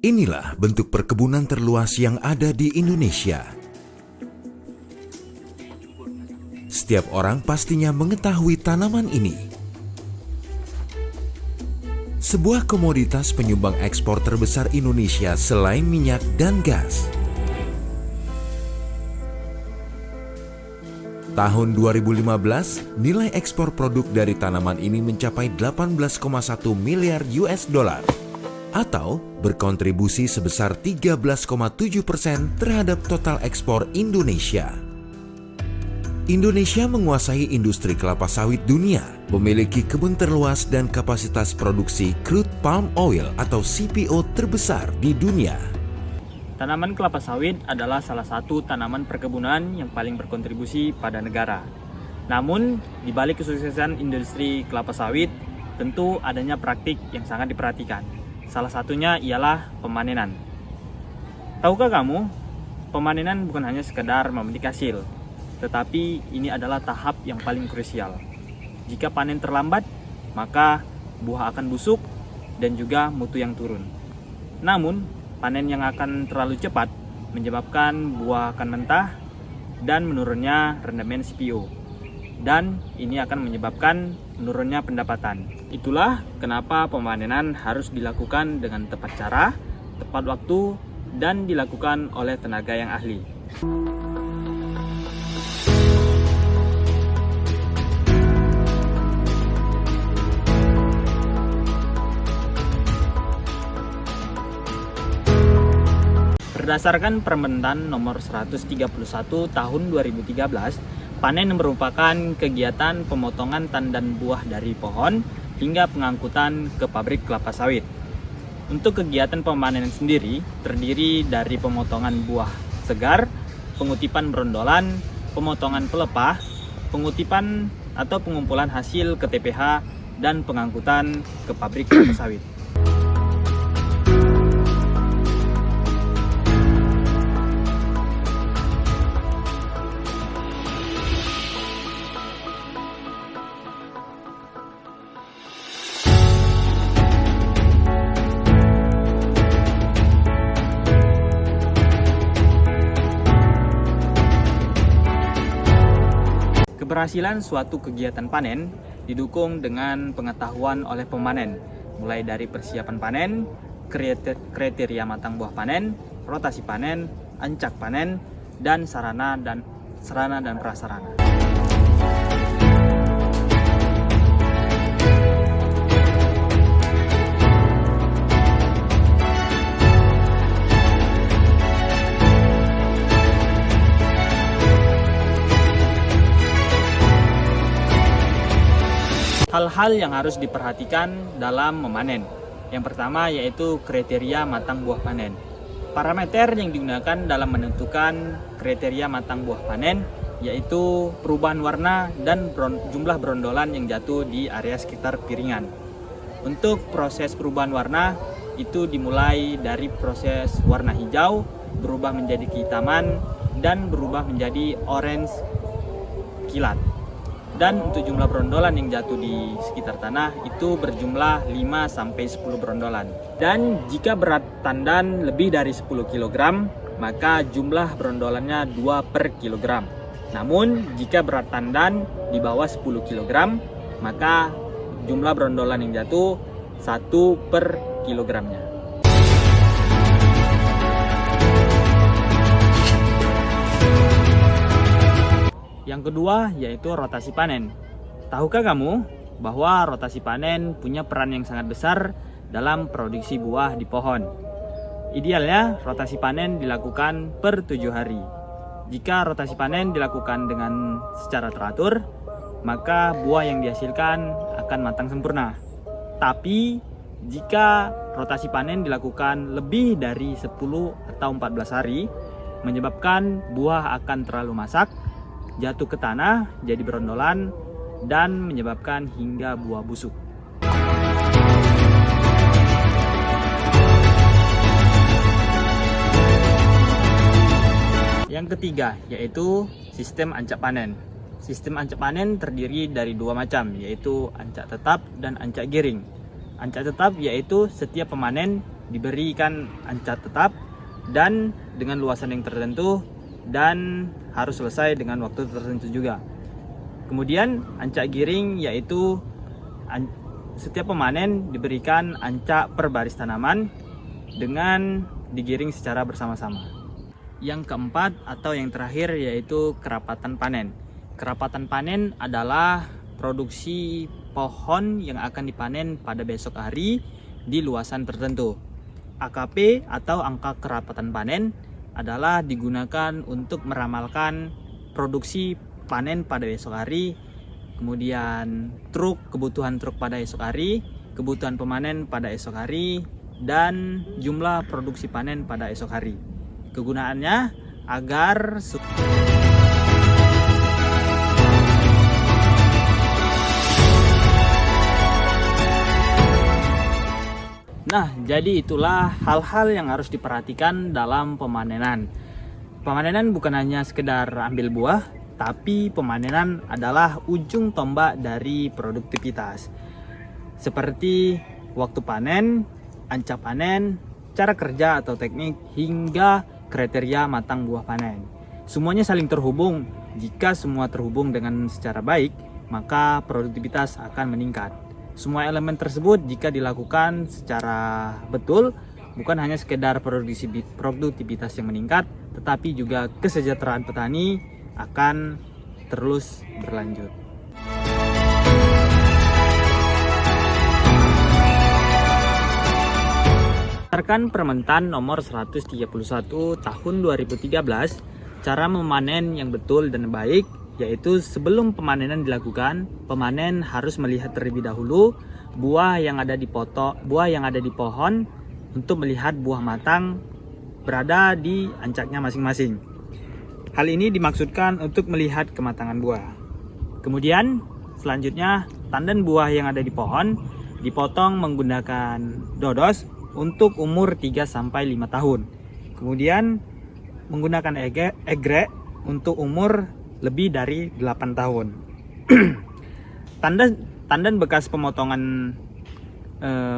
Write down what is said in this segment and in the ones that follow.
Inilah bentuk perkebunan terluas yang ada di Indonesia. Setiap orang pastinya mengetahui tanaman ini. Sebuah komoditas penyumbang ekspor terbesar Indonesia selain minyak dan gas. Tahun 2015, nilai ekspor produk dari tanaman ini mencapai 18,1 miliar US dollar atau berkontribusi sebesar 13,7% terhadap total ekspor Indonesia. Indonesia menguasai industri kelapa sawit dunia, memiliki kebun terluas dan kapasitas produksi crude palm oil atau CPO terbesar di dunia. Tanaman kelapa sawit adalah salah satu tanaman perkebunan yang paling berkontribusi pada negara. Namun, di balik kesuksesan industri kelapa sawit, tentu adanya praktik yang sangat diperhatikan. Salah satunya ialah pemanenan. Tahukah kamu, pemanenan bukan hanya sekedar memetik hasil, tetapi ini adalah tahap yang paling krusial. Jika panen terlambat, maka buah akan busuk dan juga mutu yang turun. Namun, panen yang akan terlalu cepat menyebabkan buah akan mentah dan menurunnya rendemen CPO. Dan ini akan menyebabkan menurunnya pendapatan. Itulah kenapa pemanenan harus dilakukan dengan tepat cara, tepat waktu, dan dilakukan oleh tenaga yang ahli. Berdasarkan Permendan nomor 131 tahun 2013, panen merupakan kegiatan pemotongan tandan buah dari pohon hingga pengangkutan ke pabrik kelapa sawit. Untuk kegiatan pemanenan sendiri terdiri dari pemotongan buah segar, pengutipan brondolan, pemotongan pelepah, pengutipan atau pengumpulan hasil ke TPH, dan pengangkutan ke pabrik kelapa sawit. Keberhasilan suatu kegiatan panen didukung dengan pengetahuan oleh pemanen, mulai dari persiapan panen, kriteria matang buah panen, rotasi panen, ancak panen, dan sarana dan prasarana. Hal-hal yang harus diperhatikan dalam memanen. Yang pertama yaitu kriteria matang buah panen. Parameter yang digunakan dalam menentukan kriteria matang buah panen yaitu perubahan warna dan jumlah brondolan yang jatuh di area sekitar piringan. Untuk proses perubahan warna itu dimulai dari proses warna hijau berubah menjadi kehitaman dan berubah menjadi orange kilat. Dan untuk jumlah brondolan yang jatuh di sekitar tanah itu berjumlah 5-10 brondolan. Dan jika berat tandan lebih dari 10 kg, maka jumlah brondolannya 2 per kilogram. Namun jika berat tandan di bawah 10 kg, maka jumlah brondolan yang jatuh 1 per kilogramnya. Yang kedua yaitu rotasi panen. Tahukah kamu bahwa rotasi panen punya peran yang sangat besar dalam produksi buah di pohon? Idealnya rotasi panen dilakukan per 7 hari. Jika rotasi panen dilakukan dengan secara teratur, maka buah yang dihasilkan akan matang sempurna. Tapi jika rotasi panen dilakukan lebih dari 10 atau 14 hari, menyebabkan buah akan terlalu masak, jatuh ke tanah, jadi brondolan, dan menyebabkan hingga buah busuk. Yang ketiga yaitu sistem ancak panen. Sistem ancak panen terdiri dari dua macam, yaitu ancak tetap dan ancak giring. Ancak tetap yaitu setiap pemanen diberikan anca tetap dan dengan luasan yang tertentu dan harus selesai dengan waktu tertentu juga. Kemudian anca giring yaitu setiap pemanen diberikan anca per baris tanaman dengan digiring secara bersama-sama. Yang keempat atau yang terakhir yaitu kerapatan panen. Kerapatan panen adalah produksi pohon yang akan dipanen pada besok hari di luasan tertentu. AKP atau angka kerapatan panen adalah digunakan untuk meramalkan produksi panen pada besok hari, kemudian kebutuhan truk pada esok hari, kebutuhan pemanen pada esok hari, dan jumlah produksi panen pada esok hari. Kegunaannya agar Nah, jadi itulah hal-hal yang harus diperhatikan dalam pemanenan. Pemanenan bukan hanya sekedar ambil buah, tapi pemanenan adalah ujung tombak dari produktivitas. Seperti waktu panen, anca panen, cara kerja atau teknik, hingga kriteria matang buah panen. Semuanya saling terhubung. Jika semua terhubung dengan secara baik, maka produktivitas akan meningkat. Semua elemen tersebut jika dilakukan secara betul, bukan hanya sekedar produktivitas yang meningkat, tetapi juga kesejahteraan petani akan terus berlanjut. Berdasarkan Permentan nomor 131 tahun 2013, cara memanen yang betul dan baik yaitu sebelum pemanenan dilakukan, pemanen harus melihat terlebih dahulu buah yang ada di pohon untuk melihat buah matang berada di ancaknya masing-masing. Hal ini dimaksudkan untuk melihat kematangan buah. Kemudian selanjutnya tandan buah yang ada di pohon dipotong menggunakan dodos untuk umur 3-5 tahun. Kemudian menggunakan egrek untuk umur lebih dari 8 tahun. Tandan bekas pemotongan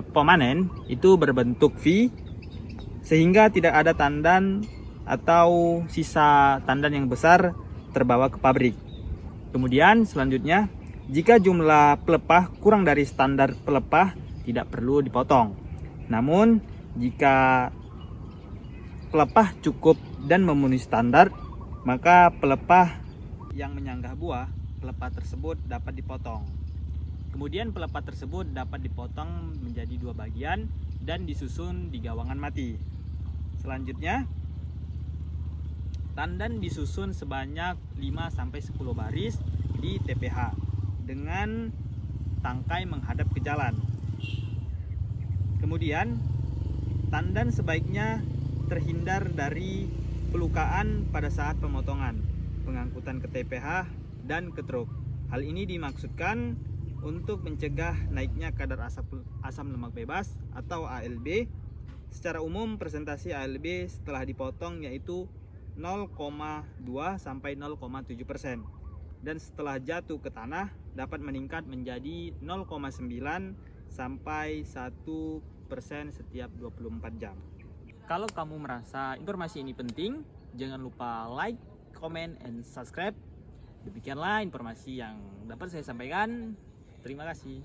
pemanen itu berbentuk V, sehingga tidak ada tandan atau sisa tandan yang besar terbawa ke pabrik. Kemudian selanjutnya, jika jumlah pelepah kurang dari standar pelepah, tidak perlu dipotong. Namun jika pelepah cukup dan memenuhi standar, maka pelepah yang menyanggah buah, pelepah tersebut dapat dipotong. Kemudian pelepah tersebut dapat dipotong menjadi 2 bagian dan disusun di gawangan mati. Selanjutnya, tandan disusun sebanyak 5-10 baris di TPH dengan tangkai menghadap ke jalan. Kemudian, tandan sebaiknya terhindar dari pelukaan pada saat pemotongan, pengangkutan ke TPH dan ke truk. Hal ini dimaksudkan untuk mencegah naiknya kadar asam lemak bebas atau ALB. Secara umum presentasi ALB setelah dipotong yaitu 0,2 sampai 0,7%, dan setelah jatuh ke tanah dapat meningkat menjadi 0,9 sampai 1% setiap 24 jam. Kalau kamu merasa informasi ini penting, jangan lupa like, comment, and subscribe. Demikianlah informasi yang dapat saya sampaikan. Terima kasih.